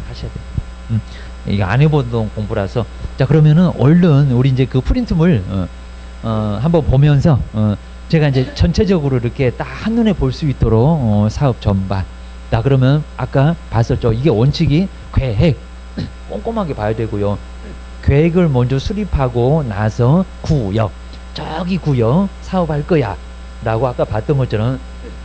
하셔야 돼요. 이거 안 해보던 공부라서. 자, 그러면은 얼른 우리 이제 그 프린트물 한번 보면서 제가 이제 전체적으로 이렇게 딱 한눈에 볼 수 있도록 사업 전반. 자, 그러면 아까 봤었죠. 이게 원칙이 계획 꼼꼼하게 봐야 되고요. 계획을 먼저 수립하고 나서 구역, 저기 구역 사업할 거야 라고 아까 봤던 것처럼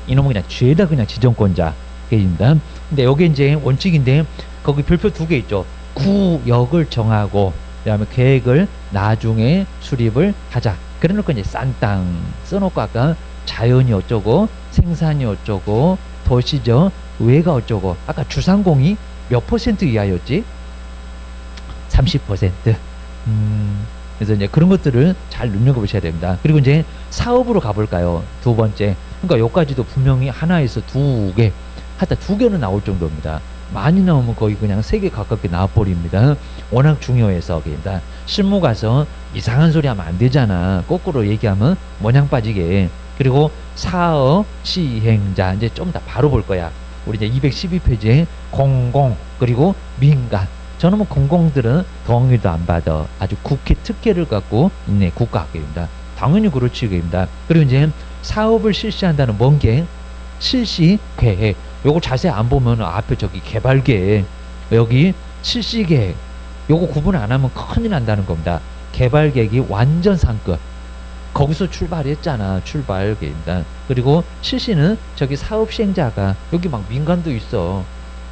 이놈은 그냥 죄다 그냥 지정권자입니다. 근데 여기 이제 원칙인데 거기 별표 두 개 있죠. 구역을 정하고 그다음에 계획을 나중에 수립을 하자. 그래놓고 이제 싼 땅 써놓고 아까 자연이 어쩌고 생산이 어쩌고 도시죠 외가 어쩌고 아까 주상공이 몇 퍼센트 이하였지? 30%. 그래서 이제 그런 것들을 잘 눈여겨보셔야 됩니다. 그리고 이제 사업으로 가볼까요? 두 번째. 그러니까 여기까지도 분명히 하나에서 두 개, 하다 두 개는 나올 정도입니다. 많이 나오면 거의 그냥 세 개 가깝게 나와버립니다. 워낙 중요해서. 그러니까 실무 가서 이상한 소리 하면 안 되잖아. 거꾸로 얘기하면 모냥 빠지게. 그리고 사업 시행자 이제 좀 더 바로 볼 거야. 우리 이제 212페이지에 공공 그리고 민간. 저는 뭐 공공들은 동의도 안 받아. 아주 국회 특혜를 갖고 있네. 국가학교입니다. 당연히 그렇지. 그입니다. 그리고 이제 사업을 실시한다는 뭔 게? 실시 계획. 요거 자세히 안 보면 앞에 저기 개발 계획, 여기 실시 계획. 요거 구분 안 하면 큰일 난다는 겁니다. 개발 계획이 완전 상급. 거기서 출발했잖아. 출발 계획입니다. 그리고 실시는 저기 사업 시행자가 여기 막 민간도 있어.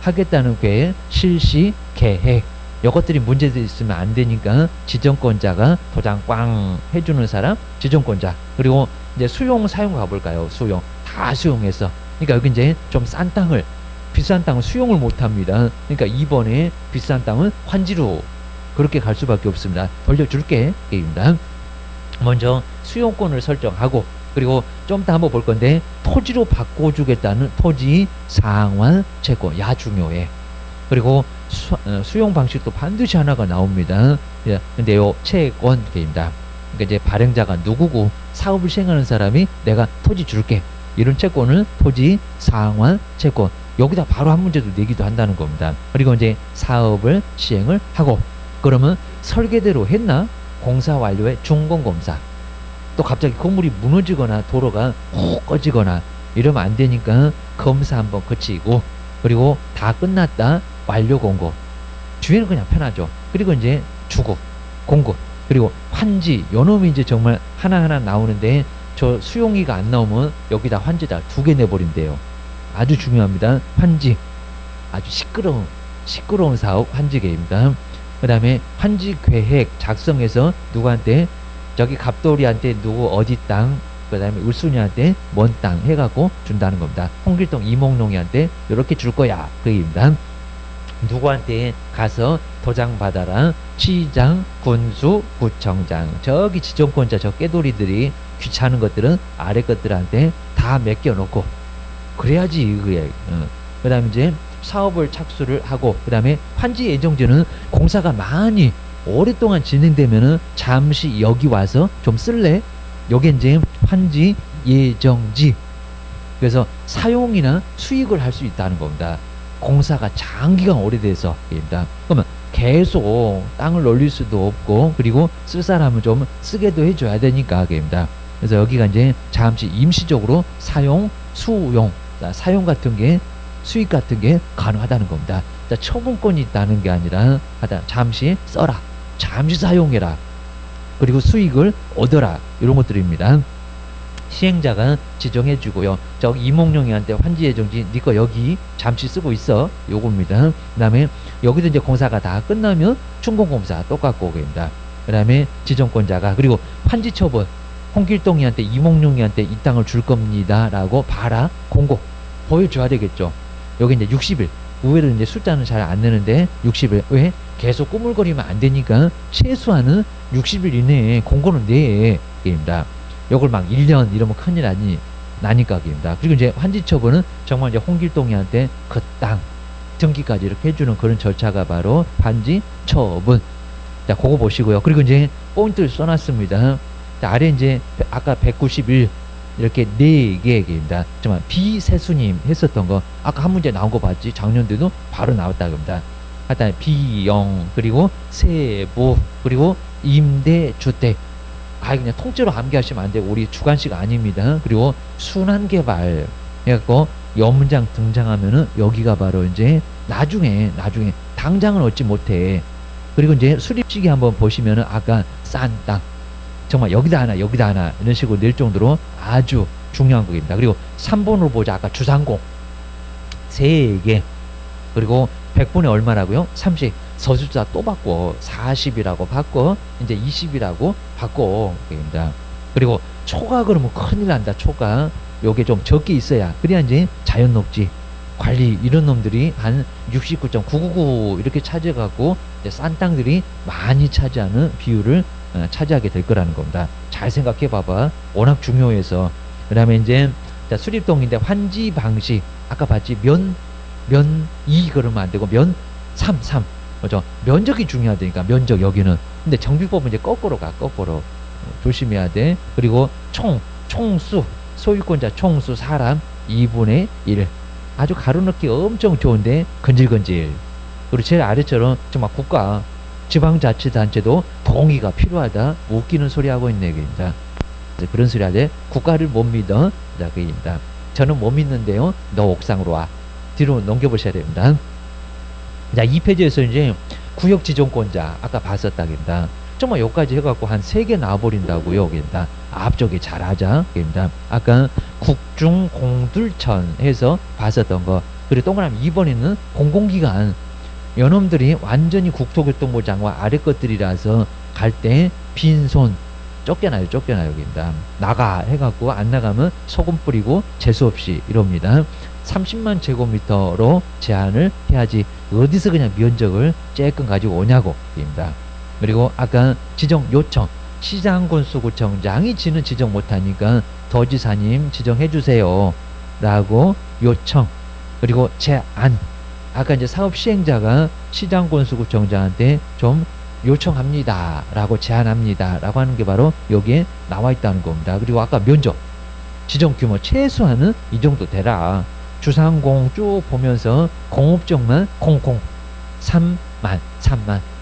하겠다는 계획, 실시 계획. 요것들이 문제도 있으면 안 되니까 지정권자가 도장 꽝 해주는 사람 지정권자. 그리고 이제 수용 사용 가볼까요? 수용 다 수용해서. 그러니까 여기 이제 좀 싼 땅을 비싼 땅을 수용을 못합니다. 그러니까 이번에 비싼 땅은 환지로 그렇게 갈 수밖에 없습니다. 돌려줄게 입니다. 먼저 수용권을 설정하고 그리고 좀 더 한번 볼 건데 토지로 바꿔주겠다는 토지 상환 채권 야 중요해. 그리고 수용 방식도 반드시 하나가 나옵니다. 예, 근데 요 채권 입니다. 그러니까 이제 발행자가 누구고 사업을 시행하는 사람이 내가 토지 줄게. 이런 채권을 토지 상환 채권 여기다 바로 한 문제도 내기도 한다는 겁니다. 그리고 이제 사업을 시행을 하고 그러면 설계대로 했나? 공사 완료에 준공검사. 또 갑자기 건물이 무너지거나 도로가 훅 꺼지거나 이러면 안 되니까 검사 한번 거치고 그리고 다 끝났다 완료 공고. 주위는 그냥 편하죠. 그리고 이제 주고 공급 그리고 환지 요놈이 이제 정말 하나하나 나오는데 저 수용이가 안 나오면 여기다 환지다 두 개 내버린대요. 아주 중요합니다. 환지 아주 시끄러운 사업 환지계입니다. 그 다음에 환지 계획 작성해서 누구한테 저기 갑돌이한테 누구 어디 땅 그 다음에 울순이한테 뭔 땅 해갖고 준다는 겁니다. 홍길동 이몽룡이한테 이렇게 줄 거야 그 얘기입니다. 누구한테 가서 도장 받아라. 시장, 군수, 구청장 저기 지정권자 저 깨돌이들이 귀찮은 것들은 아래 것들한테 다 맡겨놓고 그래야지 그게. 그 다음에 이제 사업을 착수를 하고 그 다음에 환지 예정지는 공사가 많이 오랫동안 진행되면은 잠시 여기 와서 좀 쓸래? 요게 이제 환지 예정지. 그래서 사용이나 수익을 할 수 있다는 겁니다. 공사가 장기간 오래돼서 입니다. 그러면 계속 땅을 놀릴 수도 없고 그리고 쓸 사람은 좀 쓰게도 해줘야 되니까 입니다. 그래서 여기가 이제 잠시 임시적으로 사용, 수용, 사용 같은 게 수익 같은 게 가능하다는 겁니다. 자, 처분권이 있다는 게 아니라 하다 잠시 써라, 잠시 사용해라, 그리고 수익을 얻어라 이런 것들입니다. 시행자가 지정해 주고요. 저 이몽룡이한테 환지 예정지 니 거 여기 잠시 쓰고 있어 요겁니다. 그 다음에 여기도 이제 공사가 다 끝나면 준공검사 똑같고 그입니다. 그 다음에 지정권자가 그리고 환지 처분 홍길동이한테 이몽룡이한테 이 땅을 줄 겁니다 라고 봐라 공고 보여줘야 되겠죠. 여기 이제 60일 의외로 이제 숫자는 잘 안 내는데 60일 왜? 계속 꾸물거리면 안 되니까 최소한은 60일 이내에 공고는 내 게임입니다. 요걸 막 1년 이러면 큰일 나니까 게임입니다. 그리고 이제 환지 처분은 정말 이제 홍길동이한테 그 땅 등기까지 이렇게 해주는 그런 절차가 바로 환지 처분. 자, 그거 보시고요. 그리고 이제 포인트를 써놨습니다. 자, 아래 이제 아까 191 이렇게 4개 개입니다. 정말 비세수님 했었던 거 아까 한 문제 나온 거 봤지? 작년도도 바로 나왔다 겁니다. 하여튼 비용, 그리고 세부, 그리고 임대주택. 그냥 통째로 암기하시면 안 되고 우리 주관식 아닙니다. 그리고 순환개발 해갖고 연문장 등장하면은 여기가 바로 이제 나중에 당장은 얻지 못해. 그리고 이제 수립식이 한번 보시면은 아까 싼 땅 정말 여기다 하나 여기다 하나 이런 식으로 낼 정도로 아주 중요한 거입니다. 그리고 3번으로 보자. 아까 주상공 3개, 그리고 100분의 얼마라고요? 30. 서술자 또 바꿔. 40이라고 바꿔. 이제 20이라고 바꿔. 입니다. 그리고 초과 그러면 큰일 난다. 초과. 요게 좀 적게 있어야. 그래야 이제 자연녹지 관리 이런 놈들이 한 69.999 이렇게 차지해갖고 이제 싼 땅들이 많이 차지하는 비율을 차지하게 될 거라는 겁니다. 잘 생각해 봐봐. 워낙 중요해서. 그 다음에 이제 자, 수립동인데 환지 방식 아까 봤지? 면 2 그러면 안 되고 면 3 그죠? 면적이 중요하다니까. 면적 여기는. 근데 정비법은 이제 거꾸로 가. 거꾸로 조심해야 돼. 그리고 총수 소유권자 총수 사람 2분의 1. 아주 가로넣기 엄청 좋은데 건질건질. 그리고 제일 아래처럼 정말 국가 지방자치단체도 동의가 필요하다. 웃기는 소리 하고 있네. 그입니다. 그런 소리 하되 국가를 못 믿어. 자, 그입니다. 저는 못 믿는데요. 너 옥상으로 와. 뒤로 넘겨보셔야 됩니다. 자, 2페이지에서 이제 구역 지정권자 아까 봤었다입니다. 정말 여기까지 해갖고 한 3개 나와버린다고요. 여기입니다. 앞쪽에 잘하자. 여기입니다. 아까 국중공들천 해서 봤었던 거. 그리고 동그라미 2번에는 공공기관. 요놈들이 완전히 국토교통부 장관 아래 것들이라서 갈 때 빈손 쫓겨나요. 여기입니다. 나가 해갖고 안 나가면 소금 뿌리고 재수없이 이럽니다. 30만 제곱미터로 제한을 해야지 어디서 그냥 면적을 쬐끔 가지고 오냐고 입니다. 그리고 아까 지정 요청 시장군수구청장이 지는 지정 못하니까 도지사님 지정해 주세요 라고 요청. 그리고 제안 아까 이제 사업 시행자가 시장군수구청장한테 좀 요청합니다 라고 제안합니다 라고 하는 게 바로 여기에 나와 있다는 겁니다. 그리고 아까 면적 지정 규모 최소한은 이 정도 되라. 주상공 쭉 보면서 공업적만 3만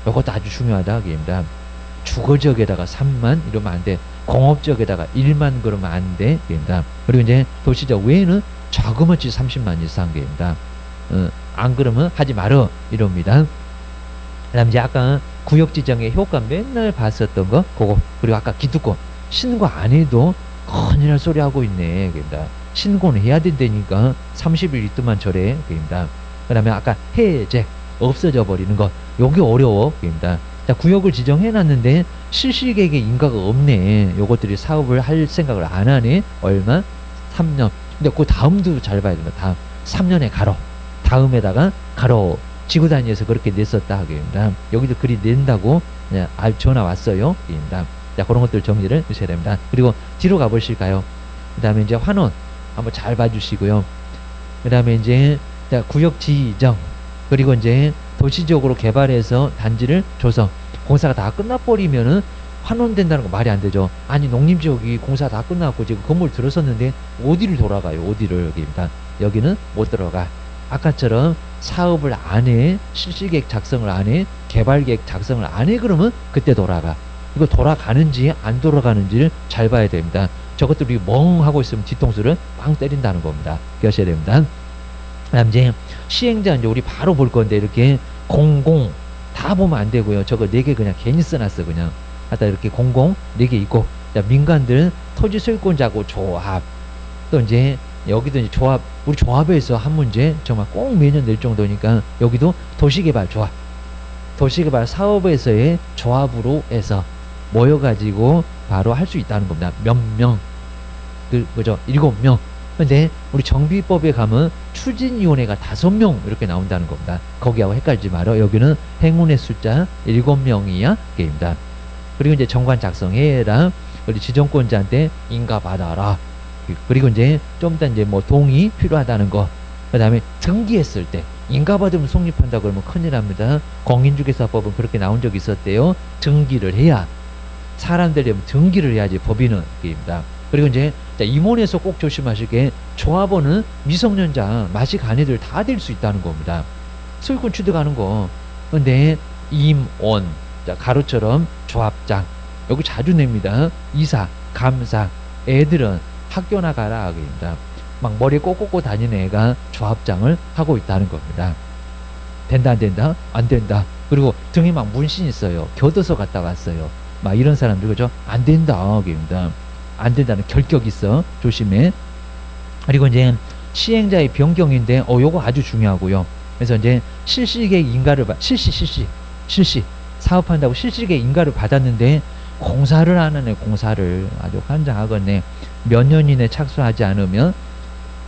이것도 아주 중요하다. 그입니다. 주거지역에다가 3만 이러면 안 돼. 공업지역에다가 1만 그러면 안 돼. 그입니다. 그리고 이제 도시적 외에는 자그마치 30만 이상 그입니다. 안 그러면 하지 말어 이럽니다. 그 다음 이제 아까 구역지정의 효과 맨날 봤었던 거 그거. 그리고 아까 기득권 신고 안 해도 큰일 날 소리 하고 있네. 그입니다. 신고는 해야 된다니까 30일 있더만 저래. 그입니다. 그 다음에 아까 해제 없어져 버리는 것 요게 어려워. 그입니다. 자, 구역을 지정해 놨는데 실시계획에 인가가 없네. 요것들이 사업을 할 생각을 안 하네. 얼마? 3년. 근데 그 다음도 잘 봐야 된다. 다음 3년에 가로 다음에다가 가로 지구단위에서 그렇게 냈었다. 그입니다. 여기도 글이 낸다고 전화 왔어요. 그입니다. 자, 그런 것들 정리를 해주셔야 됩니다. 그리고 뒤로 가보실까요? 그 다음에 이제 환원 한번 잘 봐주시고요. 그 다음에 이제 자, 구역 지정 그리고 이제 도시적으로 개발해서 단지를 조성. 공사가 다 끝나버리면은 환원된다는 거 말이 안 되죠. 아니 농림지역이 공사 다 끝나고 지금 건물 들어섰는데 어디를 돌아가요? 어디를. 여기입니다. 여기는 못 들어가. 아까처럼 사업을 안 해, 실시계획 작성을 안 해, 개발계획 작성을 안 해, 그러면 그때 돌아가. 이거 돌아가는지 안 돌아가는지를 잘 봐야 됩니다. 저것들이 멍 하고 있으면 뒤통수를 빵 때린다는 겁니다. 기억하셔야 됩니다. 그다음 이제 시행자 이제 우리 바로 볼 건데 이렇게 공공 다 보면 안 되고요. 저거 4개 그냥 괜히 써놨어. 그냥 하다 이렇게 공공 4개 있고, 자, 민간들은 토지 소유권자고 조합. 또 이제 여기도 이제 조합, 우리 조합에서 한 문제 정말 꼭 매년 낼 정도니까 여기도 도시개발 조합, 도시개발 사업에서의 조합으로 해서 모여가지고 바로 할 수 있다는 겁니다. 몇 명, 그죠? 7명. 근데 우리 정비법에 가면 추진위원회가 5명 이렇게 나온다는 겁니다. 거기하고 헷갈리지 말어. 여기는 행운의 숫자 7명이야. 게임이다. 그리고 이제 정관 작성해라. 그리고 지정권자한테 인가 받아라. 그리고 이제 좀 이따 이제 뭐 동의 필요하다는 거. 그 다음에 등기했을 때 인가 받으면 성립한다 그러면 큰일 납니다. 공인중개사법은 그렇게 나온 적이 있었대요. 등기를 해야, 사람들이 등기를 해야지 법인은. 게임이다. 그리고 이제 임원에서 꼭 조심하실 게 조합원은 미성년자, 마식 아내들 다 될 수 있다는 겁니다. 소유권 취득하는 거 근데 임원, 자, 가로처럼 조합장, 여기 자주 냅니다. 이사, 감사, 애들은 학교 나가라 하기입니다. 막 머리 꼬꼬꼬 다니는 애가 조합장을 하고 있다는 겁니다. 된다 안 된다? 안 된다. 그리고 등에 막 문신 있어요. 교도소 갔다 왔어요. 막 이런 사람들 그죠? 안 된다 하기입니다. 안 된다는 결격 있어. 조심해. 그리고 이제 시행자의 변경인데 요거 아주 중요하고요. 그래서 이제 실시계획 인가를 실시 사업한다고 실시계획 인가를 받았는데 공사를 하는 애 공사를 아주 환장하겠네. 몇 년 이내 착수하지 않으면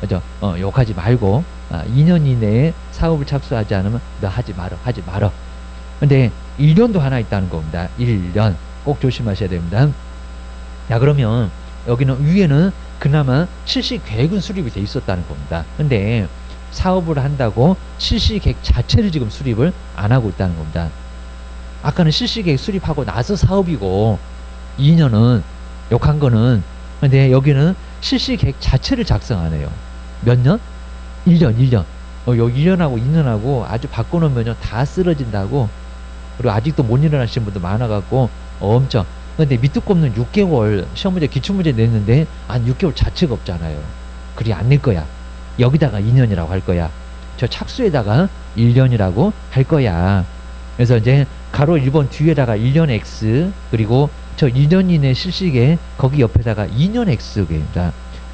그죠? 욕하지 말고 2년 이내에 사업을 착수하지 않으면 너 하지 말어. 근데 1년도 하나 있다는 겁니다. 1년 꼭 조심하셔야 됩니다. 야, 그러면 여기는 위에는 그나마 실시 계획은 수립이 돼 있었다는 겁니다. 근데 사업을 한다고 실시 계획 자체를 지금 수립을 안 하고 있다는 겁니다. 아까는 실시 계획 수립하고 나서 사업이고 2년은 욕한 거는, 근데 여기는 실시 계획 자체를 작성 안 해요. 몇 년? 1년. 요 1년하고 2년하고 아주 바꿔놓으면 다 쓰러진다고. 그리고 아직도 못 일어나시는 분도 많아갖고 엄청. 근데 밑도 꼽는 6개월 시험 문제 기출문제 냈는데 한 6개월 자체가 없잖아요. 그리 안 낼 거야. 여기다가 2년이라고 할 거야. 저 착수에다가 1년이라고 할 거야. 그래서 이제 가로 1번 뒤에다가 1년 X, 그리고 저 2년 이내 실시계 거기 옆에다가 2년 X입니다.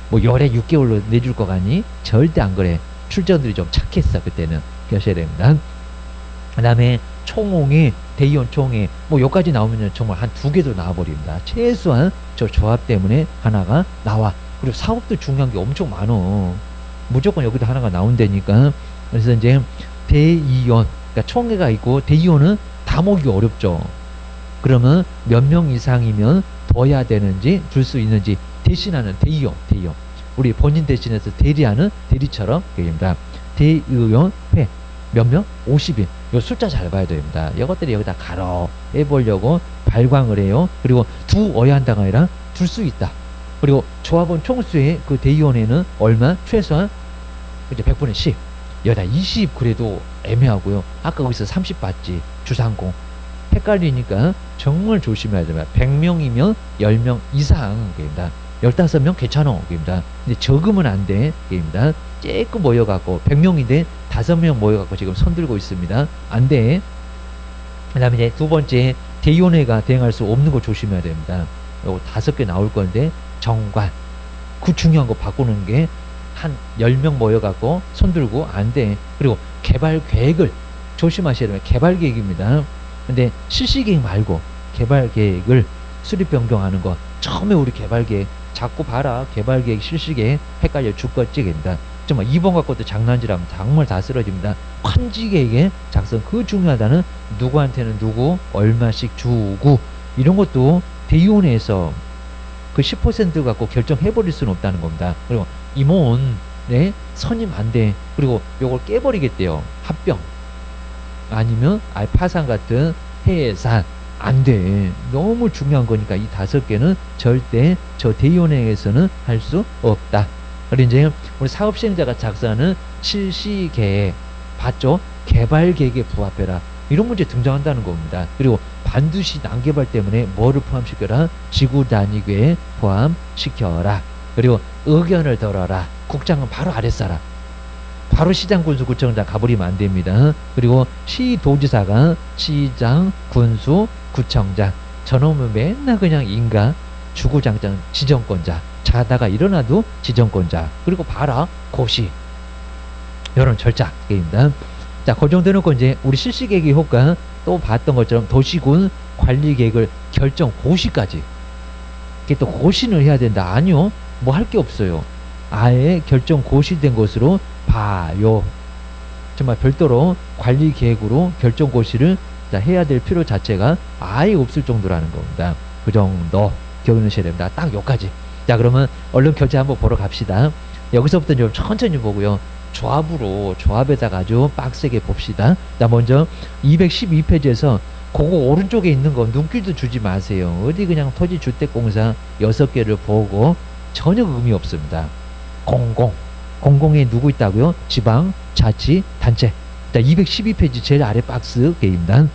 뭐 열에 6개월로 내줄 거 같니? 절대 안 그래. 출전들이 좀 착했어. 그때는 그러셔야 됩니다. 그 다음에 총옹이, 대의원 총회, 뭐 여기까지 나오면 정말 한 2개도 나와버립니다. 최소한 저 조합 때문에 하나가 나와. 그리고 사업도 중요한 게 엄청 많어. 무조건 여기도 하나가 나온다니까. 그래서 이제 대의원, 그러니까 총회가 있고 대의원은 다 모으기 어렵죠. 그러면 몇 명 이상이면 둬야 되는지 줄 수 있는지 대신하는 대의원. 우리 본인 대신해서 대리하는 대리처럼 됩니다. 대의원회 몇 명? 50인. 요 숫자 잘 봐야 됩니다. 이것들이 여기다 가로 해보려고 발광을 해요. 그리고 두어야 한다가 아니라 둘 수 있다. 그리고 조합원 총수의 그 대의원회는 얼마? 최소한 이제 100분의 10. 여기다 20 그래도 애매하고요. 아까 거기서 30 봤지. 주상공. 헷갈리니까 정말 조심해야 됩니다. 100명이면 10명 이상 입니다. 15명 괜찮아. 입니다. 근데 적으면 안 돼. 입니다. 쬐끔 모여갖고 100명인데 5명 모여갖고 지금 손 들고 있습니다. 안 돼. 그 다음에 이제 두 번째, 대의원회가 대행할 수 없는 거 조심해야 됩니다. 요거 5개 나올 건데, 정관. 그 중요한 거 바꾸는 게 한 10명 모여갖고 손 들고 안 돼. 그리고 개발 계획을 조심하셔야 됩니다. 개발 계획입니다. 근데 실시 계획 말고 개발 계획을 수립 변경하는 거. 처음에 우리 개발 계획 자꾸 봐라. 개발 계획, 실시 계획 헷갈려 죽겠지입니다. 정말 2번 갖고도 장난질하면 정말 다 쓰러집니다. 환지 계획의 작성, 그 중요하다는 누구한테는 누구 얼마씩 주고 이런 것도 대의원회에서 그 10% 갖고 결정해버릴 수는 없다는 겁니다. 그리고 임원, 네, 선임 안 돼. 그리고 요걸 깨버리겠대요. 합병 아니면 파산 같은 해산 안 돼. 너무 중요한 거니까 이 5개는 절대 저 대의원회에서는 할 수 없다. 그리고 이제 우리 사업 시행자가 작성하는 실시 계획 봤죠? 개발 계획에 부합해라. 이런 문제 등장한다는 겁니다. 그리고 반드시 난개발 때문에 뭐를 포함시켜라? 지구 단위계에 포함시켜라. 그리고 의견을 들어라. 국장은 바로 아랫사람. 바로 시장, 군수, 구청장 가버리면 안 됩니다. 그리고 시도지사가 시장, 군수, 구청장. 저놈은 맨날 그냥 인가, 주구장창 지정권자. 자다가 일어나도 지정권자. 그리고 봐라, 고시. 이런 절차입니다. 자, 그 정도 놓고 이제 우리 실시계획의 효과 또 봤던 것처럼 도시군 관리계획을 결정 고시까지. 이게 또 고시는 해야 된다. 아니요. 뭐 할 게 없어요. 아예 결정 고시된 것으로 봐요. 정말 별도로 관리계획으로 결정 고시를 해야 될 필요 자체가 아예 없을 정도라는 겁니다. 그 정도 기억하셔야 됩니다. 딱 여기까지. 자, 그러면 얼른 결제 한번 보러 갑시다. 여기서부터 좀 천천히 보고요. 조합에다가 아주 빡세게 봅시다. 자, 먼저 212페이지에서 그거 오른쪽에 있는 거 눈길도 주지 마세요. 어디 그냥 토지주택공사 6개를 보고 전혀 의미 없습니다. 공공에 누구 있다고요? 지방, 자치, 단체. 자, 212페이지 제일 아래 박스 게임단.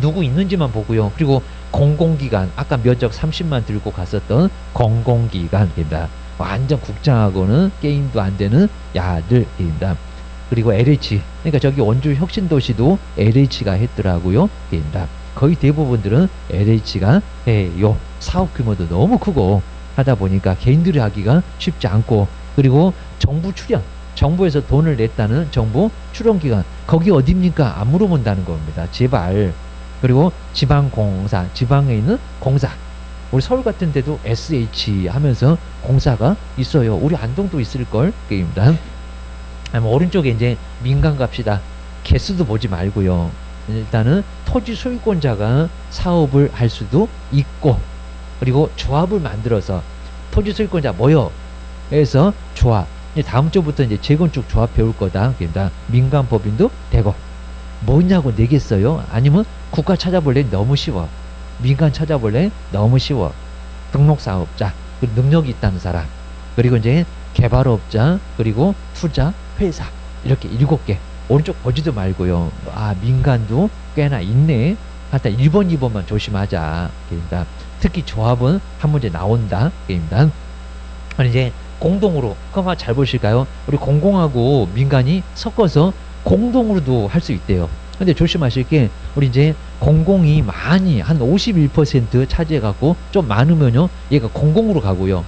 누구 있는지만 보고요. 그리고 공공기관, 아까 면적 30만 들고 갔었던 공공기관입니다. 완전 국장하고는 게임도 안 되는 야들입니다. 그리고 LH, 그러니까 저기 원주 혁신도시도 LH가 했더라고요. 입니다. 거의 대부분들은 LH가 해요. 사업 규모도 너무 크고 하다 보니까 개인들이 하기가 쉽지 않고, 그리고 정부 출연, 정부에서 돈을 냈다는 정부 출연기관, 거기 어딥니까? 안 물어본다는 겁니다. 제발. 그리고 지방공사, 지방에 있는 공사, 우리 서울 같은 데도 SH 하면서 공사가 있어요. 우리 안동도 있을걸? 게임입니다. 오른쪽에 이제 민간 갑시다. 개수도 보지 말고요. 일단은 토지 소유권자가 사업을 할 수도 있고, 그리고 조합을 만들어서 토지 소유권자 모여 해서 조합. 다음 주부터 이제 재건축 조합 배울 거다. 그러니까 민간 법인도 되고. 뭐냐고 내겠어요? 아니면 국가 찾아볼래? 너무 쉬워. 민간 찾아볼래? 너무 쉬워. 등록사업자, 능력이 있다는 사람, 그리고 이제 개발업자, 그리고 투자 회사, 이렇게 7개. 오른쪽 보지도 말고요. 아, 민간도 꽤나 있네. 하여튼 1번, 2번만 조심하자. 그러니까 특히 조합은 한 문제 나온다. 게임단. 이제 공동으로, 그럼 잘 보실까요? 우리 공공하고 민간이 섞어서 공동으로도 할 수 있대요. 근데 조심하실 게, 우리 이제 공공이 많이 한 51% 차지해갖고 좀 많으면요, 얘가 공공으로 가고요.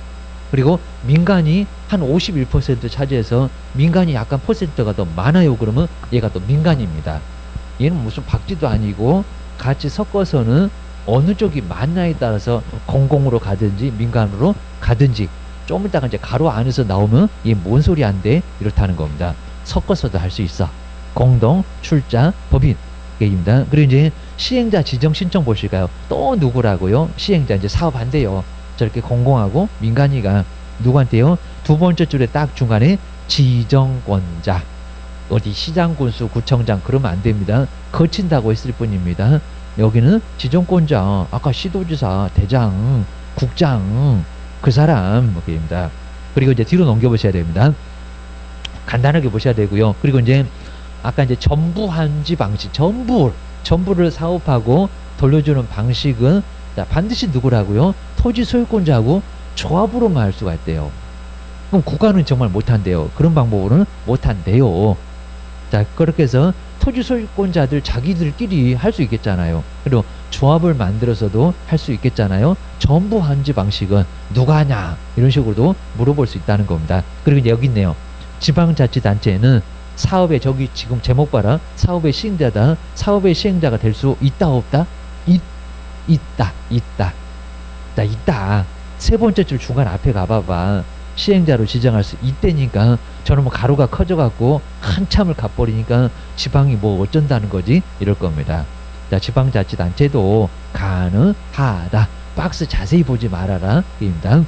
그리고 민간이 한 51% 차지해서 민간이 약간 퍼센트가 더 많아요. 그러면 얘가 또 민간입니다. 얘는 무슨 박쥐도 아니고 같이 섞어서는 어느 쪽이 많냐에 따라서 공공으로 가든지 민간으로 가든지, 좀 이따가 이제 가로 안에서 나오면 얘 뭔 소리 안 돼? 이렇다는 겁니다. 섞어서도 할 수 있어. 공동, 출자, 법인 게임입니다. 그리고 이제 시행자 지정 신청 보실까요? 또 누구라고요? 시행자 이제 사업한대요. 저렇게 공공하고 민간이가 누구한테요? 두 번째 줄에 딱 중간에 지정권자. 어디 시장군수, 구청장 그러면 안 됩니다. 거친다고 했을 뿐입니다. 여기는 지정권자, 아까 시도지사, 대장, 국장, 그 사람 게임입니다. 그리고 이제 뒤로 넘겨보셔야 됩니다. 간단하게 보셔야 되고요. 그리고 이제 아까 이제 전부한지 방식, 전부를 사업하고 돌려주는 방식은, 자, 반드시 누구라고요? 토지 소유권자하고 조합으로만 할 수가 있대요. 그럼 국가는 정말 못한대요. 그런 방법으로는 못한대요. 자, 그렇게 해서 토지 소유권자들 자기들끼리 할 수 있겠잖아요. 그리고 조합을 만들어서도 할 수 있겠잖아요. 전부한지 방식은 누가 하냐, 이런 식으로도 물어볼 수 있다는 겁니다. 그리고 이제 여기 있네요. 지방자치단체는 사업에, 저기 지금 제목 봐라. 사업의 시행자다. 사업의 시행자가 될 수 있다 없다? 있다. 자, 있다. 세 번째 줄 중간 앞에 가봐봐. 시행자로 지정할 수 있다니까. 저는 뭐 가루가 커져갖고 한참을 가버리니까 지방이 뭐 어쩐다는 거지? 이럴 겁니다. 자, 지방자치단체도 가능하다. 박스 자세히 보지 말아라. 입니다.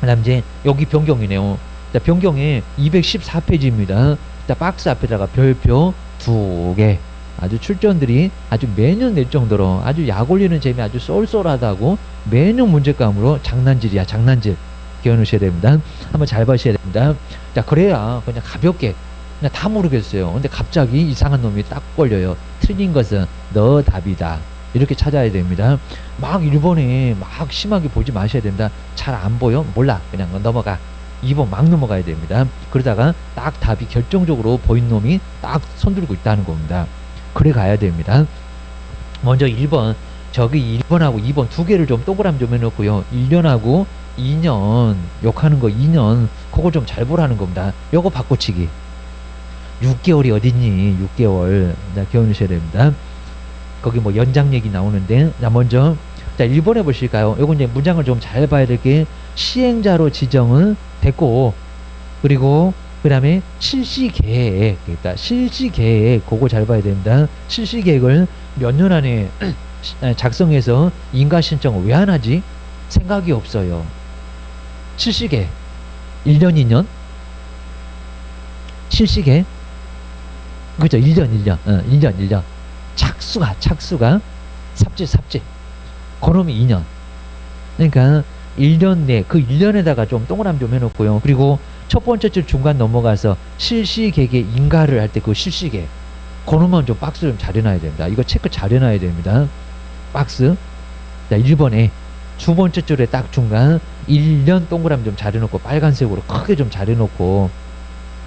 그 다음 이제 여기 변경이네요. 자, 변경에 214페이지입니다. 자, 박스 앞에다가 별표 2개. 아주 출전들이 아주 매년 낼 정도로 아주 약 올리는 재미 아주 쏠쏠하다고 매년 문제감으로 장난질이야, 장난질. 기억하셔야 됩니다. 한번 잘 봐셔야 됩니다. 자, 그래야 그냥 가볍게, 그냥 다 모르겠어요. 근데 갑자기 이상한 놈이 딱 걸려요. 틀린 것은 너 답이다. 이렇게 찾아야 됩니다. 막 1번에 막 심하게 보지 마셔야 됩니다. 잘 안 보여? 몰라. 그냥 넘어가. 2번 막 넘어가야 됩니다. 그러다가 딱 답이 결정적으로 보인 놈이 딱 손들고 있다는 겁니다. 그래 가야 됩니다. 먼저 1번, 저기 1번하고 2번 두 개를 좀 동그라미 좀 해놓고요. 1년하고 2년, 욕하는 거 2년, 그거 좀 잘 보라는 겁니다. 요거 바꿔치기. 6개월이 어딨니? 6개월. 자, 기억하셔야 됩니다. 거기 뭐 연장 얘기 나오는데, 자, 먼저, 자, 1번 해보실까요? 요거 이제 문장을 좀 잘 봐야 될 게, 시행자로 지정은 됐고, 그리고 그 다음에 실시계획, 실시계획, 그거 잘 봐야 됩니다. 실시계획을 몇 년 안에 작성해서 인가 신청을 왜 안 하지? 생각이 없어요. 실시계획 1년 2년? 실시계획? 그죠? 1년 1년 착수가 삽질 그놈이 2년. 그러니까 1년 내, 그 1년에다가 좀 동그라미 좀 해놓고요. 그리고 첫 번째 줄 중간 넘어가서 실시계획 인가를 할 때 그 실시계획 그놈만 좀 박스 좀 잘 해놔야 됩니다. 이거 체크 잘 해놔야 됩니다. 박스. 자, 1번에 두 번째 줄에 딱 중간 1년 동그라미 좀 잘 해놓고 빨간색으로 크게 좀 잘 해놓고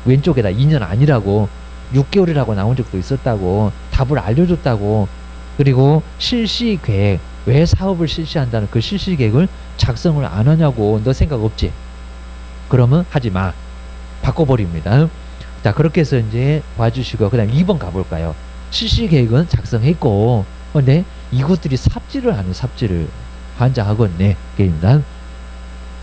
왼쪽에다 2년 아니라고 6개월이라고 나온 적도 있었다고 답을 알려줬다고. 그리고 실시계획 왜 사업을 실시한다는 그 실시계획을 작성을 안 하냐고. 너 생각 없지? 그러면 하지 마. 바꿔버립니다. 자, 그렇게 해서 이제 봐주시고 그 다음 2번 가볼까요? 실시계획은 작성했고 근데 이것들이 삽질을 하는 삽질을 환장하겠네 게임단.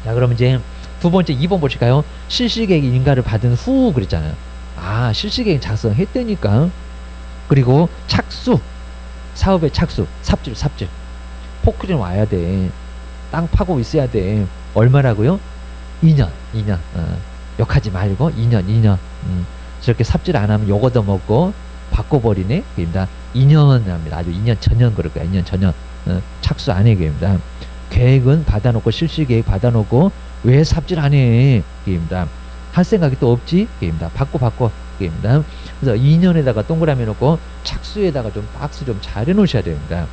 자, 그럼 이제 두 번째 2번 보실까요? 실시계획 인가를 받은 후 그랬잖아요. 아, 실시계획 작성했다니까. 그리고 착수, 사업의 착수, 삽질 포크린 와야 돼. 땅 파고 있어야 돼. 얼마라고요? 2년 욕하지 말고 2년 저렇게 삽질 안 하면 욕 얻어먹고 바꿔버리네 게임다. 2년 합니다. 아주 2년 전년 그럴 거야. 2년 전년 착수 안 해 게임다. 계획은 받아놓고 실시계획 받아놓고 왜 삽질 안 해 게임다. 할 생각이 또 없지 게임다. 바꿔 게임다. 그래서 2년에다가 동그라미 놓고 착수에다가 좀 박스 좀 잘 해놓으셔야 됩니다.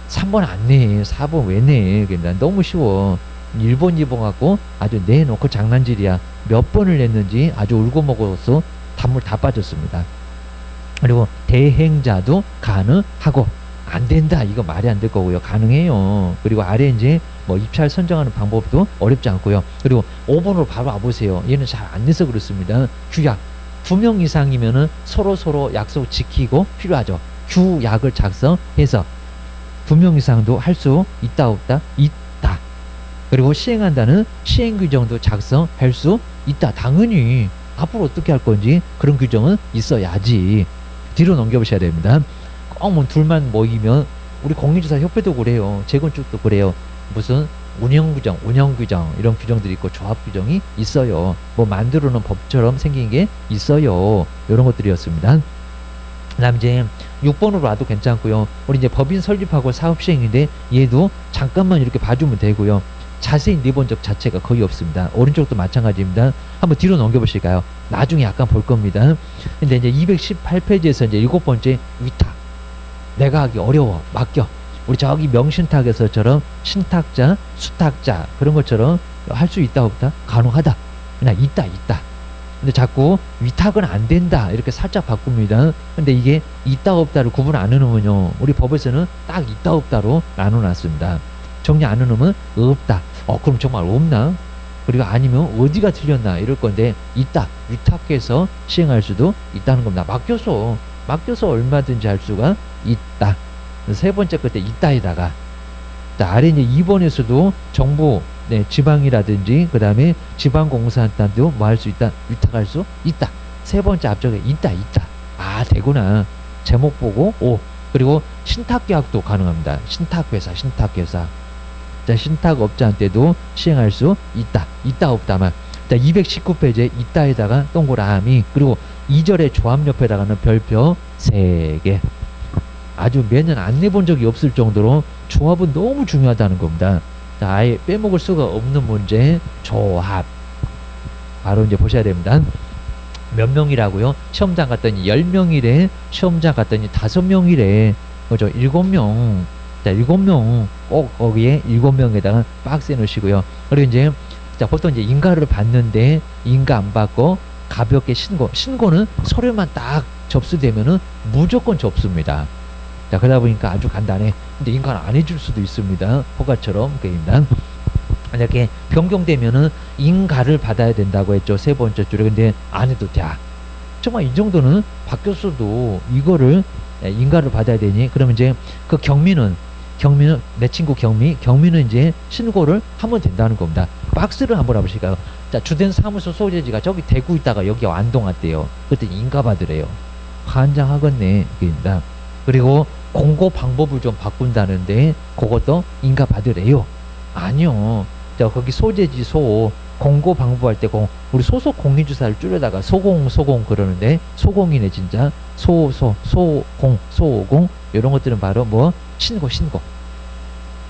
3번 안 내. 4번 왜 내? 게임다. 너무 쉬워. 1번 2번 갖고 아주 내놓고 장난질이야. 몇 번을 냈는지 아주 울고 먹어서 단물 다 빠졌습니다. 그리고 대행자도 가능하고 안 된다. 이거 말이 안 될 거고요. 가능해요. 그리고 아래 이제 뭐 입찰 선정하는 방법도 어렵지 않고요. 그리고 5번으로 바로 와보세요. 얘는 잘 안 내서 그렇습니다. 규약 2명 이상이면은 서로 약속 지키고 필요하죠. 규약을 작성해서 2명 이상도 할 수 있다 없다? 있다. 그리고 시행한다는 시행 규정도 작성할 수 있다. 당연히 앞으로 어떻게 할 건지 그런 규정은 있어야지. 뒤로 넘겨보셔야 됩니다. 꼭 뭐 둘만 모이면 우리 공인주사 협회도 그래요. 재건축도 그래요. 무슨 운영 규정 이런 규정들이 있고 조합 규정이 있어요. 뭐 만들어 놓은 법처럼 생긴 게 있어요. 이런 것들이었습니다. 그다음 이제 6번으로 와도 괜찮고요. 우리 이제 법인 설립하고 사업 시행인데 얘도 잠깐만 이렇게 봐주면 되고요. 자세히 내본 적 자체가 거의 없습니다. 오른쪽도 마찬가지입니다. 한번 뒤로 넘겨보실까요? 나중에 약간 볼 겁니다. 근데 이제 218페이지에서 이제 7번째 위탁. 내가 하기 어려워. 맡겨. 우리 저기 명신탁에서처럼 신탁자, 수탁자 그런 것처럼 할 수 있다 없다? 가능하다. 그냥 있다. 근데 자꾸 위탁은 안 된다. 이렇게 살짝 바꿉니다. 근데 이게 있다 없다를 구분 안 해놓으면요. 우리 법에서는 딱 있다 없다로 나눠놨습니다. 정리 안 해놓으면 없다. 그럼 정말 없나? 그리고 아니면 어디가 틀렸나 이럴 건데 있다. 위탁해서 시행할 수도 있다는 겁니다. 맡겨서 얼마든지 할 수가 있다. 세 번째 끝에 있다에다가 아래 이제 2번에서도 정부 지방이라든지 그 다음에 지방공사한테도 뭐 할 수 있다. 위탁할 수 있다. 세 번째 앞쪽에 있다. 아 되구나. 제목 보고 그리고 신탁계약도 가능합니다. 신탁회사 자, 신탁업자한테도 시행할 수 있다 없다만. 자, 219페이지에 있다에다가 동그라미 그리고 2절에 조합 옆에다가는 별표 3개. 아주 매년 안 내본 적이 없을 정도로 조합은 너무 중요하다는 겁니다. 자, 아예 빼먹을 수가 없는 문제 조합. 바로 이제 보셔야 됩니다. 몇 명이라고요? 시험장 갔더니 10명이래. 시험장 갔더니 5명이래. 그죠? 7명. 자, 7명 꼭 거기에 7명에다가 박스에 넣으시고요. 그리고 이제 자, 보통 이제 인가를 받는데 인가 안 받고 가볍게 신고는 서류만 딱 접수되면은 무조건 접수입니다. 자, 그러다 보니까 아주 간단해. 근데 인가는 안 해줄 수도 있습니다. 허가처럼 그입니다. 이렇게 변경되면은 인가를 받아야 된다고 했죠. 세 번째 줄에. 근데 안 해도 돼. 정말 이 정도는 바뀌었어도 이거를 인가를 받아야 되니? 그러면 이제 그 경미는 내 친구 경미는 이제 신고를 하면 된다는 겁니다. 박스를 한번 해보실까요? 자, 주된 사무소 소재지가 저기 대구 있다가 여기 완동 왔대요. 그때 인가 받으래요. 환장하겠네. 입니다. 그리고 공고 방법을 좀 바꾼다는데 그것도 인가 받으래요. 아니요. 자, 거기 소재지 공고 방법할 때 우리 소속 공인주사를 줄여다가 소공 그러는데 소공이네 진짜. 소공 이런 것들은 바로 뭐 신고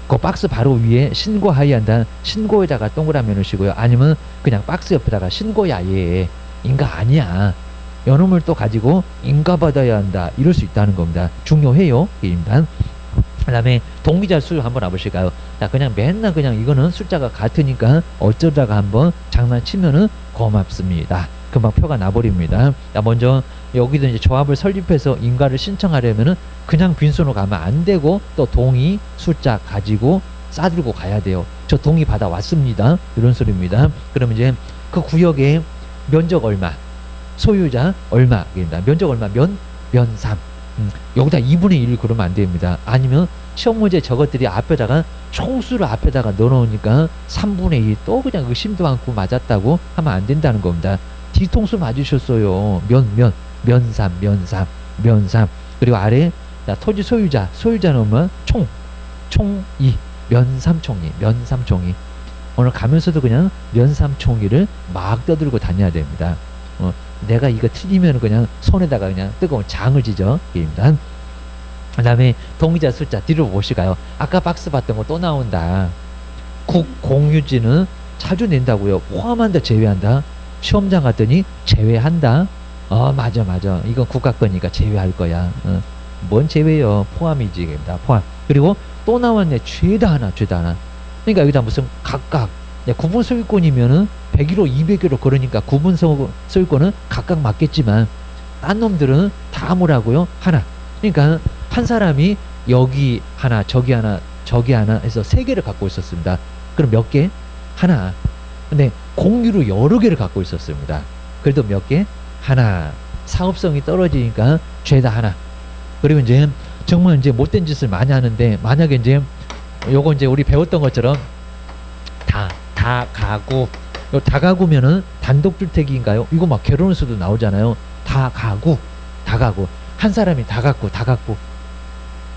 그 박스 바로 위에 신고하여야 한다. 신고에다가 동그라미 넣으시고요. 아니면 그냥 박스 옆에다가 신고야 얘 인가 아니야. 요놈을 또 가지고 인가받아야 한다. 이럴 수 있다는 겁니다. 중요해요. 입니다. 그 다음에 동기자 수 한번 와보실까요? 자, 그냥 맨날 그냥 이거는 숫자가 같으니까 어쩌다가 한번 장난치면은 고맙습니다. 금방 표가 나버립니다. 자, 먼저 여기도 이제 조합을 설립해서 인가를 신청하려면은 그냥 빈손으로 가면 안 되고 또 동의 숫자 가지고 싸들고 가야 돼요. 저 동의 받아 왔습니다. 이런 소리입니다. 그러면 이제 그 구역의 면적 얼마, 소유자 얼마입니다. 면적 얼마, 면삼. 여기다 2분의 1 그러면 안 됩니다. 아니면 시험 문제 저것들이 앞에다가 총수를 앞에다가 넣어놓으니까 3분의 2 또 그냥 의심도 않고 맞았다고 하면 안 된다는 겁니다. 뒤통수 맞으셨어요. 면삼. 그리고 아래 자, 토지 소유자는 얼마? 총이 면삼총이. 오늘 가면서도 그냥 면삼총이를 막 떠들고 다녀야 됩니다. 내가 이거 틀리면 그냥 손에다가 그냥 뜨거운 장을 지져. 입니다. 그 다음에 동의자 숫자 뒤로 보시가요. 아까 박스 봤던 거 또 나온다. 국공유지는 자주 낸다고요. 포함한다 제외한다. 시험장 갔더니 제외한다. 맞아. 이건 국가 거니까 제외할 거야. 뭔 제외요? 포함이지. 포함. 그리고 또 나왔네. 죄다 하나. 그러니까 여기다 무슨 각각 구분 소유권이면은 100일로 200일로 그러니까 구분 소유권은 각각 맞겠지만 딴 놈들은 다 뭐라고요? 하나. 그러니까 한 사람이 여기 하나 저기 하나 해서 3개를 갖고 있었습니다. 그럼 몇 개? 하나. 근데 공유로 여러 개를 갖고 있었습니다. 그래도 몇 개? 하나. 사업성이 떨어지니까 죄다 하나. 그리고 이제 정말 이제 못된 짓을 많이 하는데 만약에 이제 요거 이제 우리 배웠던 것처럼 다가구 다가구면은 단독주택인가요? 이거 막 결혼수도 나오잖아요. 다가구 한 사람이 다가구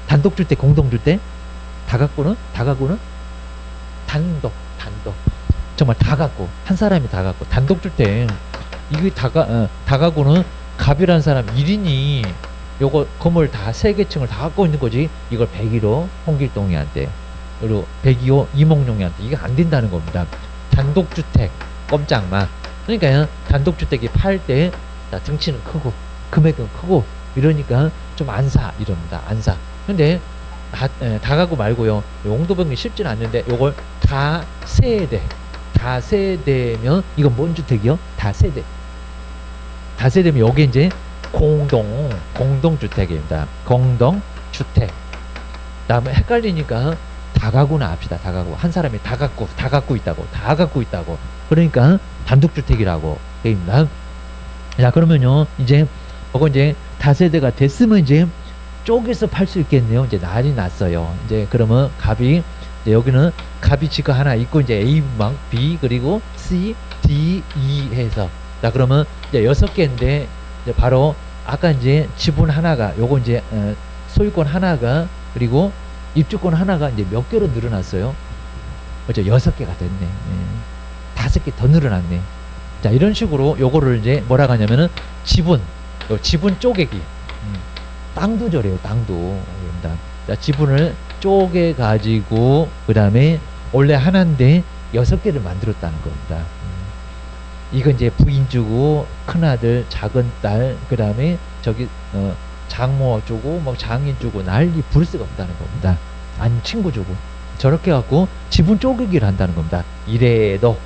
단독주택 공동주택 다가구는 단독 정말 다가구 한 사람이 다가구 단독주택 이게 다가구는 갑이라는 사람 1인이 요거 건물 다 3개층을 다 갖고 있는 거지. 이걸 101호 홍길동이한테 그리고 102호 이몽룡이한테 이게 안 된다는 겁니다. 단독주택 꼼짝마. 그러니까 단독주택이 팔 때 등치는 크고 금액은 크고 이러니까 좀 안 사 이럽니다. 안 사. 근데 다가구 말고요. 용도병이 쉽지는 않는데 요걸 다세대면 이건 뭔 주택이요? 다세대면 여기 이제 공동주택입니다. 공동주택. 다음에 헷갈리니까 다가구나 합시다. 다가구. 한 사람이 다 갖고 있다고. 그러니까 단독주택이라고 되어있습니다. 자, 그러면요. 이제 다세대가 됐으면 이제 쪼개서 팔 수 있겠네요. 이제 난이 났어요. 이제 그러면 갑이 이제 여기는 갑이 지가 하나 있고 이제 A망 B 그리고 C, D, E 해서 자 그러면 이제 6개인데 이제 바로 아까 이제 지분 하나가 요거 이제 소유권 하나가 그리고 입주권 하나가 이제 몇 개로 늘어났어요? 그렇죠? 6개가 됐네. 5개 더 늘어났네. 자, 이런 식으로 요거를 이제 뭐라고 하냐면은 지분 쪼개기. 땅도 저래요, 땅도. 자, 지분을 쪼개 가지고 그 다음에 원래 하나인데 6개를 만들었다는 겁니다. 이건 이제 부인 주고 큰아들, 작은딸, 그 다음에 장모 주고 뭐 장인 주고 난리 부를 수가 없다는 겁니다. 아니 친구 주고 저렇게 갖고 지분 쪼개기를 한다는 겁니다. 이래도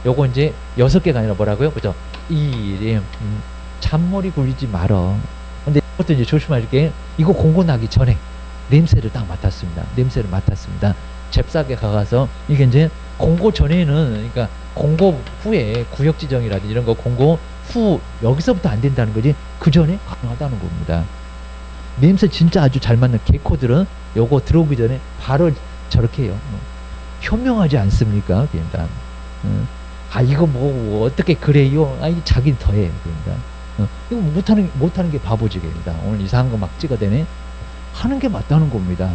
요거 이제 6개가 아니라 뭐라고요? 그죠? 이래 잔머리 굴리지 말어. 근데 이것도 이제 조심할 게 이거 공고 나기 전에 냄새를 딱 맡았습니다. 잽싸게 가서 이게 이제 공고 전에는 그러니까 공고 후에 구역 지정이라든지 이런 거 공고 후 여기서부터 안 된다는 거지 그 전에 가능하다는 겁니다. 냄새 진짜 아주 잘 맞는 개코들은 요거 들어오기 전에 바로 저렇게 해요. 현명하지 않습니까? 그러니까 이거 뭐 어떻게 그래요? 이 자기는 더해. 그러니까 이거 못하는 게 바보지겠다. 오늘 이상한 거 막 찍어대네. 하는 게 맞다는 겁니다.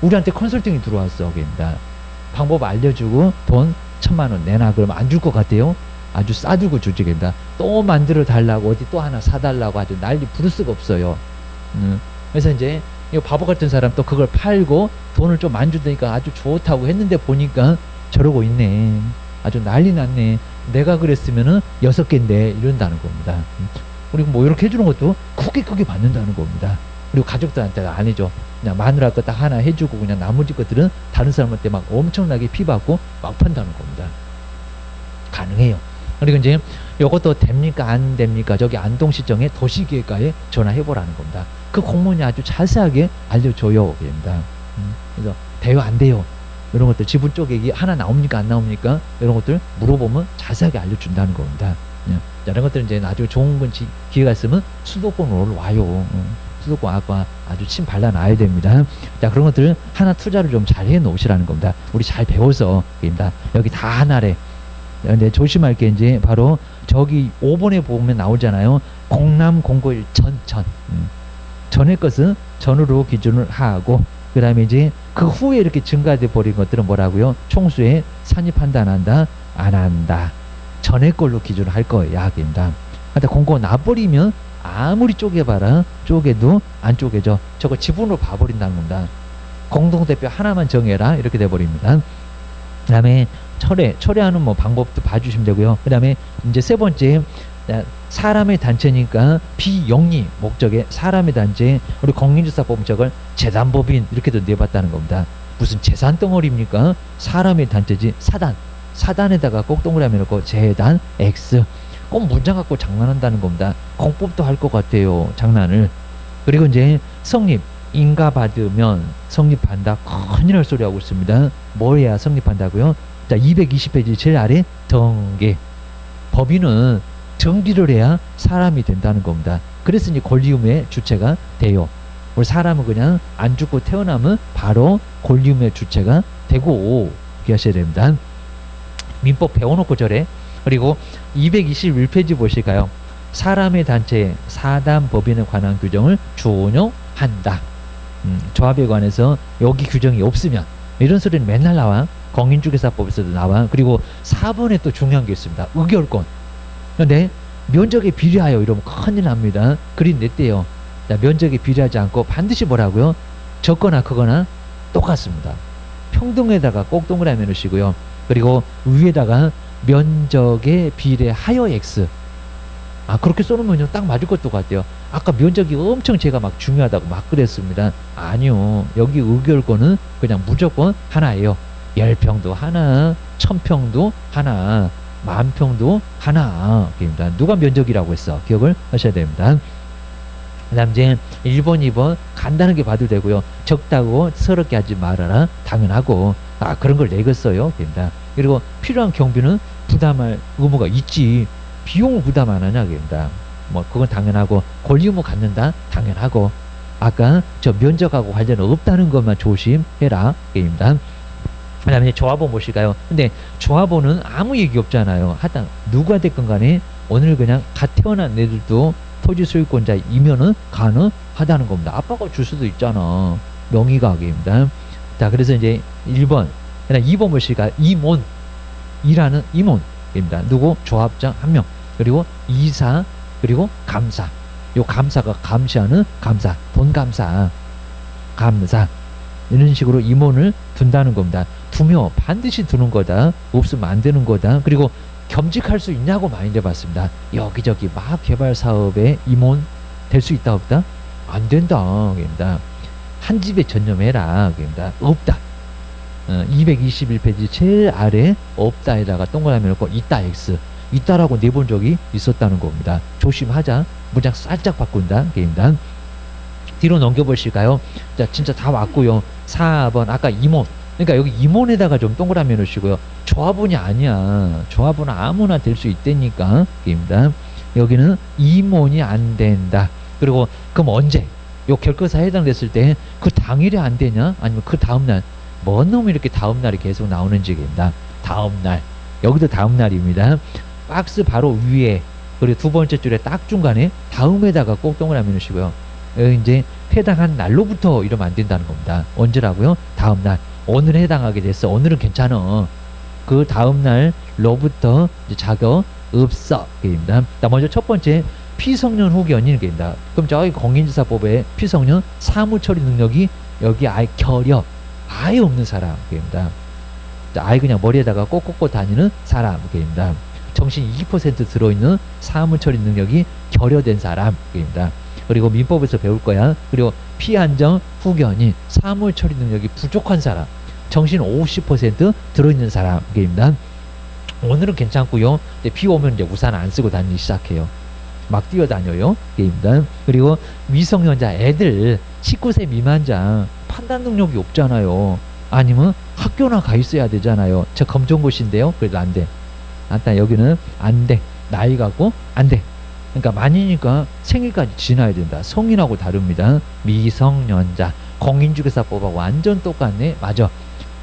우리한테 컨설팅이 들어왔어. 그러니까 방법 알려주고 돈 1000만 원 내놔. 그러면 안 줄 것 같아요? 아주 싸들고 주지겠다. 또 만들어 달라고 어디 또 하나 사달라고 아주 난리 부를 수가 없어요. 그래서 이제 이 바보 같은 사람 또 그걸 팔고 돈을 좀 안 주니까 아주 좋다고 했는데 보니까 저러고 있네. 아주 난리 났네. 내가 그랬으면은 6개인데 이런다는 겁니다. 그리고 뭐 이렇게 해주는 것도 크게 받는다는 겁니다. 그리고 가족들한테가 안 해줘. 그냥 마누라 거 딱 하나 해주고 그냥 나머지 것들은 다른 사람한테 막 엄청나게 피받고 막 판다는 겁니다. 가능해요. 그리고 이제 이것도 됩니까 안 됩니까? 저기 안동시청의 도시계획과에 전화해보라는 겁니다. 그 공무원이 아주 자세하게 알려줘요. 그럽니다. 그래서 돼요 안 돼요? 이런 것들 지분 쪼개기 하나 나옵니까 안 나옵니까? 이런 것들 물어보면 자세하게 알려준다는 겁니다. 자, 이런 것들은 이제 나중에 좋은 건 기회가 있으면 수도권으로 와요. 수도권 아까 아주 침 발라놔야 됩니다. 자, 그런 것들을 하나 투자를 좀 잘 해 놓으시라는 겁니다. 우리 잘 배워서 입니다. 여기 다 하나래. 근데 조심할 게 이제 바로 저기 5번에 보면 나오잖아요. 공남 091 전. 전의 것은 전으로 기준을 하고 그 다음에 이제 그 후에 이렇게 증가돼 버린 것들은 뭐라고요? 총수에 산입한다 안 한다? 안 한다. 전의 걸로 기준을 할 거예요. 약입니다. 근데 공고 나버리면 아무리 쪼개봐라 쪼개도 안 쪼개져. 저거 지분으로 봐버린다는 겁니다. 공동대표 하나만 정해라 이렇게 돼버립니다. 그 다음에 철회하는 뭐 방법도 봐주시면 되고요. 그 다음에 이제 세 번째 사람의 단체니까 비영리 목적의 사람의 단체 우리 공인주사법 목적을 재단법인 이렇게도 내봤다는 겁니다. 무슨 재산 덩어리입니까? 사람의 단체지 사단에다가 꼭 동그라미 놓고 재단 X 꼭 문장 갖고 장난한다는 겁니다. 공법도 할 것 같아요. 장난을. 그리고 이제 성립 인가받으면 성립한다. 큰일 날 소리 하고 있습니다. 뭐 해야 성립한다고요? 자, 220페이지 제일 아래 등기. 법인은 정기를 해야 사람이 된다는 겁니다. 그래서 이제 권리의무의 주체가 돼요. 우리 사람은 그냥 안 죽고 태어나면 바로 권리의무의 주체가 되고 이렇게 하셔야 됩니다. 민법 배워놓고 저래. 그리고 221페이지 보실까요? 사람의 단체 사단 법인에 관한 규정을 준용한다. 조합에 관해서 여기 규정이 없으면 이런 소리는 맨날 나와. 공인중개사법에서도 나와. 그리고 4번에 또 중요한 게 있습니다. 의결권. 근데 면적에 비례하여 이러면 큰일 납니다. 그림 냈대요. 자, 면적에 비례하지 않고 반드시 뭐라고요? 적거나 크거나 똑같습니다. 평등에다가 꼭 동그라미 넣으시고요. 그리고 위에다가 면적에 비례하여 X. 그렇게 써놓으면 딱 맞을 것도 같아요. 아까 면적이 엄청 제가 막 중요하다고 막 그랬습니다. 아니요. 여기 의결권은 그냥 무조건 하나예요. 10평도 하나, 1000평도 하나, 10,000평도 하나. 누가 면적이라고 했어? 기억을 하셔야 됩니다. 그 다음 이제 1번, 2번 간단하게 봐도 되고요. 적다고 서럽게 하지 말아라. 당연하고. 그런 걸 내겠어요. 그리고 필요한 경비는 부담할 의무가 있지. 비용을 부담 안 하냐. 뭐 그건 당연하고. 권리 의무 갖는다. 당연하고. 아까 저 면적하고 관련 없다는 것만 조심해라. 그 다음에 조합원 보실까요? 근데 조합원은 아무 얘기 없잖아요. 하여튼 누가 됐건 간에 오늘 그냥 갓 태어난 애들도 토지 소유권자이면은 가능하다는 겁니다. 아빠가 줄 수도 있잖아. 명의가입니다. 자, 그래서 이제 1번, 그다음 2번 보실까요? 임원이라는 임원입니다. 누구? 조합장 1명. 그리고 이사, 그리고 감사. 요 감사가 감시하는 감사, 돈 감사. 이런 식으로 임원을 둔다는 겁니다. 두며 반드시 두는 거다. 없으면 안 되는 거다. 그리고 겸직할 수 있냐고 많이 내봤습니다. 여기저기 막 개발 사업에 임원 될 수 있다 없다? 안 된다. 한 집에 전념해라. 없다. 221페이지 제일 아래 없다에다가 동그라미 놓고 있다 X. 있다라고 내본 적이 있었다는 겁니다. 조심하자. 문장 살짝 바꾼다. 뒤로 넘겨보실까요? 자, 진짜 다 왔고요. 4번 아까 임원. 그러니까 여기 임원에다가 좀 동그라미 놓으시고요. 조합원이 아니야. 조합원은 아무나 될 수 있다니까. 여기는 임원이 안 된다. 그리고 그럼 언제? 요 결과사에 해당됐을 때 그 당일에 안 되냐? 아니면 그 다음날? 뭔 놈이 이렇게 다음날이 계속 나오는지 다음날. 여기도 다음날입니다. 박스 바로 위에 그리고 두 번째 줄에 딱 중간에 다음에다가 꼭 동그라미 놓으시고요. 여기 이제 해당한 날로부터 이러면 안 된다는 겁니다. 언제라고요? 다음날. 오늘 해당하게 됐어. 오늘은 괜찮아. 그 다음날로부터 자격 없어. 먼저 첫 번째 피성년 후견인 그럼 저기 공인지사법에 피성년 사무처리 능력이 여기 아예 결여 아예 없는 사람, 그입니다. 아예 그냥 머리에다가 꼭 꽂고 다니는 사람, 그입니다. 정신 2% 들어있는 사무 처리 능력이 결여된 사람, 그입니다. 그리고 민법에서 배울 거야. 그리고 피안정 후견인 사무 처리 능력이 부족한 사람, 정신 50% 들어있는 사람, 그입니다. 오늘은 괜찮고요. 근데 비 오면 이제 우산 안 쓰고 다니기 시작해요. 막 뛰어다녀요. 게임단. 그리고 미성년자 애들 19세 미만자 판단 능력이 없잖아요. 아니면 학교나 가 있어야 되잖아요. 저 검정고시인데요. 그래도 안 돼. 일단 여기는 안 돼. 나이 갖고 안 돼. 그러니까 만이니까 생일까지 지나야 된다. 성인하고 다릅니다. 미성년자. 공인중개사법하고 완전 똑같네. 맞아.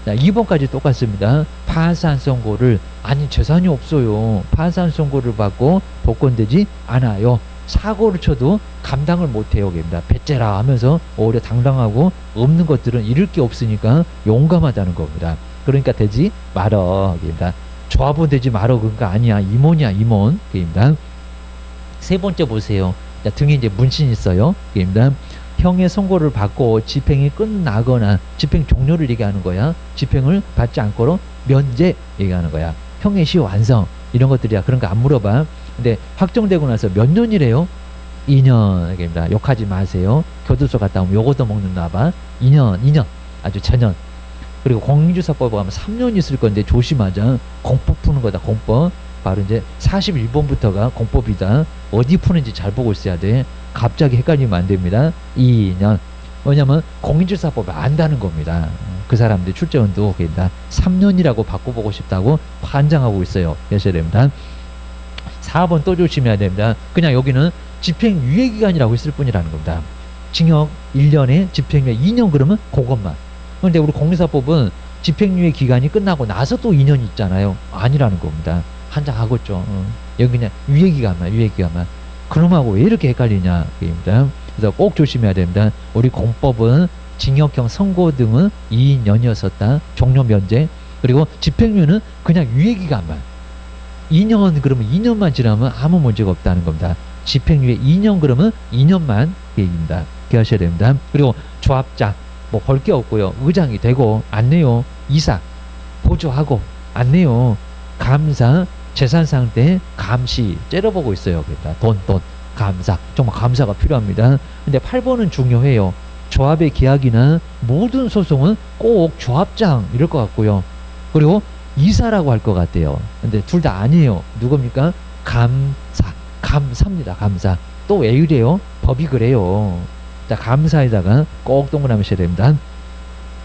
자, 2번까지 똑같습니다. 파산 선고를, 아니 재산이 없어요. 파산 선고를 받고 복권되지 않아요. 사고를 쳐도 감당을 못해요. 입니다. 배째라 하면서 오히려 당당하고 없는 것들은 잃을 게 없으니까 용감하다는 겁니다. 그러니까 되지 말어. 입니다. 조합은 되지 말어. 그러니까 아니야. 임원이야. 임원. 입니다. 세 번째 보세요. 자, 등에 이제 문신 있어요. 입니다. 형의 선고를 받고 집행이 끝나거나 집행 종료를 얘기하는 거야. 집행을 받지 않고로 면제 얘기하는 거야. 형의 시 완성 이런 것들이야. 그런 거 안 물어봐. 근데 확정되고 나서 몇 년이래요? 2년. 입니다. 욕하지 마세요. 교도소 갔다 오면 요것도 먹는다 봐. 2년 아주 전년. 그리고 공인중개사법 하면 3년 있을 건데 조심하자. 공법 푸는 거다. 공법. 바로 이제 41번부터가 공법이다. 어디 푸는지 잘 보고 있어야 돼. 갑자기 헷갈리면 안 됩니다. 2년. 왜냐면 공인중개사법을 안다는 겁니다. 그 사람들이 출제원도 3년이라고 바꿔보고 싶다고 환장하고 있어요. 그러셔야 됩니다. 4번 또 조심해야 됩니다. 그냥 여기는 집행유예기간이라고 있을 뿐이라는 겁니다. 징역 1년에 집행유예 2년 그러면 그것만. 그런데 우리 공인사법은 집행유예 기간이 끝나고 나서 또 2년이 있잖아요. 아니라는 겁니다. 환장하겠죠. 여기 그냥 유예기간만. 그놈하고 왜 이렇게 헷갈리냐. 입니다. 그래서 꼭 조심해야 됩니다. 우리 공법은 징역형 선고 등은 2년이었었다. 종료 면제. 그리고 집행유예는 그냥 유예기간만. 2년 그러면 2년만 지나면 아무 문제가 없다는 겁니다. 집행유예 2년 그러면 2년만 얘기입니다. 기억하셔야 됩니다. 그리고 조합장 뭐 볼 게 없고요. 의장이 되고 안 내요. 이사 보조하고 안 내요. 감사 재산상태 감시 째려보고 있어요. 그러니까 돈 감사 정말 감사가 필요합니다. 근데 8번은 중요해요. 조합의 계약이나 모든 소송은 꼭 조합장 이럴 것 같고요. 그리고 이사라고 할 것 같아요. 근데 둘 다 아니에요. 누굽니까? 감사입니다. 감사. 또 왜 이래요? 법이 그래요. 자, 감사에다가 꼭 동그라미 쳐야 됩니다.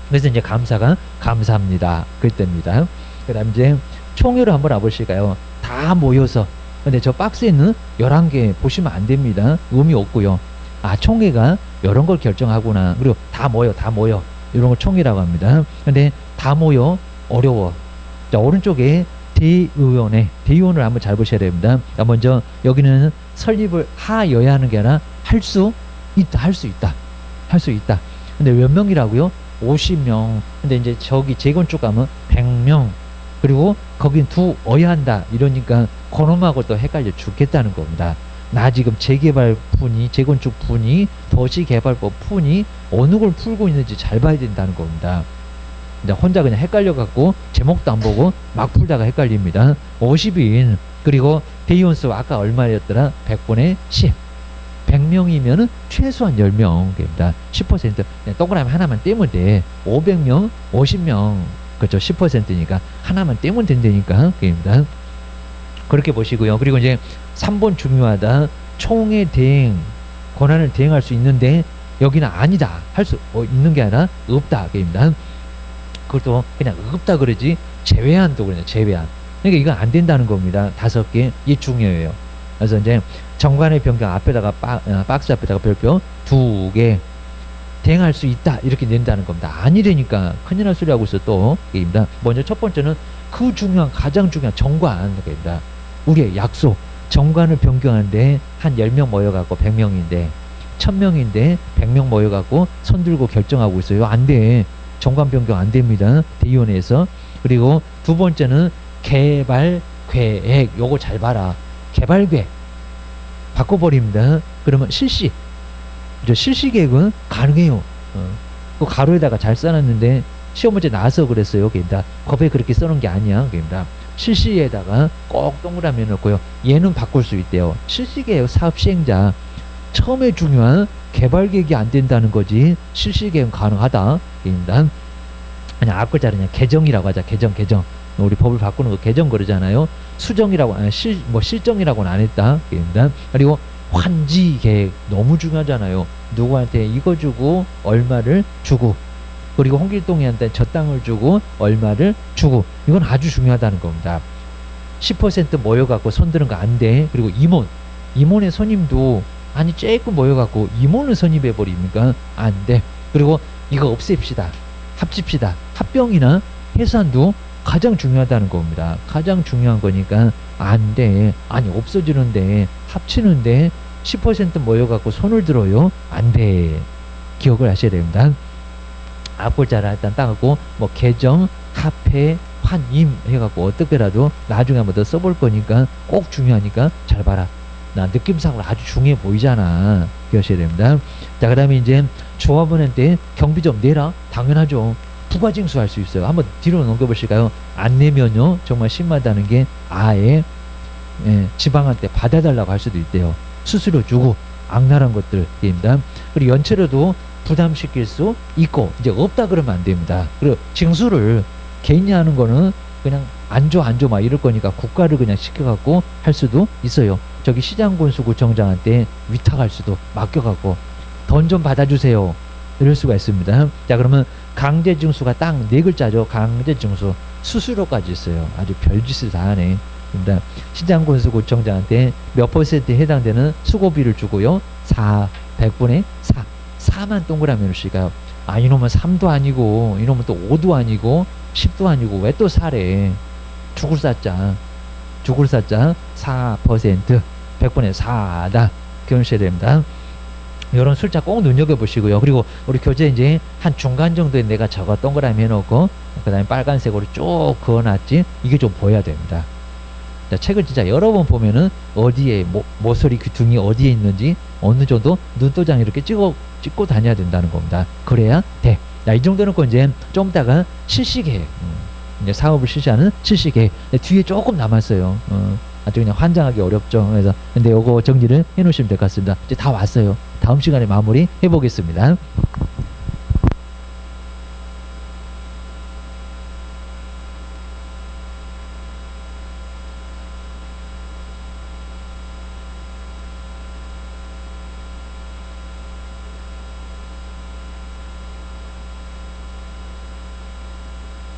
그래서 이제 감사가 감사합니다. 그때입니다. 그 다음 이제 총회를 한번 와보실까요? 다 모여서. 근데 저 박스에 있는 11개 보시면 안 됩니다. 의미 없고요. 아, 총회가 이런 걸 결정하구나. 그리고 다 모여. 이런 걸 총회라고 합니다. 근데 다 모여 어려워. 자, 오른쪽에 대의원을 한번 잘 보셔야 됩니다. 자, 먼저 여기는 설립을 하여야 하는 게 아니라 할 수 있다. 근데 몇 명이라고요? 50명. 근데 이제 저기 재건축 가면 100명. 그리고 거긴 두어야 한다. 이러니까 그놈하고 또 헷갈려 죽겠다는 겁니다. 나 지금 재개발 푼이, 재건축 푼이, 도시개발법 푼이 어느 걸 풀고 있는지 잘 봐야 된다는 겁니다. 이제 혼자 그냥 헷갈려갖고 제목도 안 보고 막 풀다가 헷갈립니다. 50인. 그리고 대의원 수 아까 얼마였더라? 100분의 10. 100명이면은 최소한 10명입니다. 10%. 동그라미 하나만 떼면 돼. 500명, 50명. 그렇죠. 10%니까 하나만 떼면 된다니까. 입니다. 그렇게 보시고요. 그리고 이제 3번 중요하다. 총회 대행 권한을 대행할 수 있는데 여기는 아니다. 할 수 있는 게 아니라 없다. 입니다. 그것도 그냥 없다 그러지 제외한도 그러냐. 제외한. 그러니까 이건 안 된다는 겁니다. 5개. 이게 중요해요. 그래서 이제 정관의 변경 앞에다가 박스 앞에다가 별표 2개 대행할 수 있다 이렇게 낸다는 겁니다. 아니라니까 큰일 날 소리 하고 있어 또. 입니다. 먼저 첫 번째는 그 중요한 가장 중요한 정관입니다. 우리의 약속. 정관을 변경하는데 한 10명 모여갖고 100명인데 1000명인데 100명 모여갖고 손들고 결정하고 있어요. 안 돼. 정관 변경 안 됩니다. 대의원회에서. 그리고 두 번째는 개발 계획. 요거 잘 봐라. 개발 계획 바꿔버립니다. 그러면 실시. 실시 계획은 가능해요. 그 가로에다가 잘 써놨는데 시험 문제 나와서 그랬어요. 그입니다. 법에 그렇게 써놓은 게 아니야. 그입니다. 실시에다가 꼭 동그라미 넣고요. 얘는 바꿀 수 있대요. 실시계획 사업 시행자. 처음에 중요한 개발 계획이 안 된다는 거지. 실시계획은 가능하다. 그입니다. 그냥 앞글자를 그냥 개정이라고 하자. 개정. 우리 법을 바꾸는 거 개정 그러잖아요. 수정이라고, 실정이라고는 안 했다. 그입니다. 그리고 환지 계획 너무 중요하잖아요. 누구한테 이거 주고 얼마를 주고, 그리고 홍길동이한테 저 땅을 주고 얼마를 주고, 이건 아주 중요하다는 겁니다. 10% 모여갖고 손드는 거 안 돼. 그리고 임원의 선임도 아니 조금 모여갖고 임원을 선임해버리니까 안 돼. 그리고 이거 없앱시다. 합칩시다. 합병이나 해산도 가장 중요하다는 겁니다. 가장 중요한 거니까 안 돼. 아니 없어지는데 합치는데 10% 모여갖고 손을 들어요. 안 돼. 기억을 하셔야 됩니다. 앞글자를 일단 따고 뭐 개정, 합해, 환임 해갖고 어떻게라도 나중에 한번 더 써볼 거니까 꼭 중요하니까 잘 봐라. 나 느낌상으로 아주 중요해 보이잖아. 기억하셔야 됩니다. 자, 그 다음에 이제 조합원한테 경비 좀 내라. 당연하죠. 부가징수 할 수 있어요. 한번 뒤로 넘겨보실까요? 안 내면요 정말 심하다는 게 아예 지방한테 받아달라고 할 수도 있대요. 수수료 주고 악랄한 것들입니다. 그리고 연체료도 부담시킬 수 있고, 이제 없다 그러면 안 됩니다. 그리고 징수를 개인이 하는 거는 그냥 안 줘 막 이럴 거니까 국가를 그냥 시켜갖고 할 수도 있어요. 저기 시장군수구청장한테 위탁할 수도, 맡겨갖고 돈 좀 받아주세요 이럴 수가 있습니다. 자, 그러면 강제징수가 딱 4글자죠. 강제징수. 수수료까지 있어요. 아주 별짓을 다 하네. 시장군수구청장한테 몇 퍼센트에 해당되는 수고비를 주고요. 100분의 4. 4만 동그라미 놓으실까요? 아, 이놈은 3도 아니고, 이놈은 또 5도 아니고, 10도 아니고, 왜 또 4래? 죽을 사자. 4%, 100분의 4다. 기억하셔야 됩니다. 이런 숫자 꼭 눈여겨보시고요. 그리고 우리 교재 이제 한 중간 정도에 내가 저거 동그라미 해놓고, 그 다음에 빨간색으로 쭉 그어놨지? 이게 좀 보여야 됩니다. 자, 책을 진짜 여러 번 보면은 어디에 모서리 귀퉁이 어디에 있는지 어느 정도 눈도장 이렇게 찍고 다녀야 된다는 겁니다. 그래야 돼. 자, 이 정도 놓고 이제 좀 이따가 실시계획, 이제 사업을 실시하는 실시계획. 뒤에 조금 남았어요. 아주 그냥 환장하기 어렵죠. 그래서 근데 요거 정리를 해놓으시면 될 것 같습니다. 이제 다 왔어요. 다음 시간에 마무리 해보겠습니다.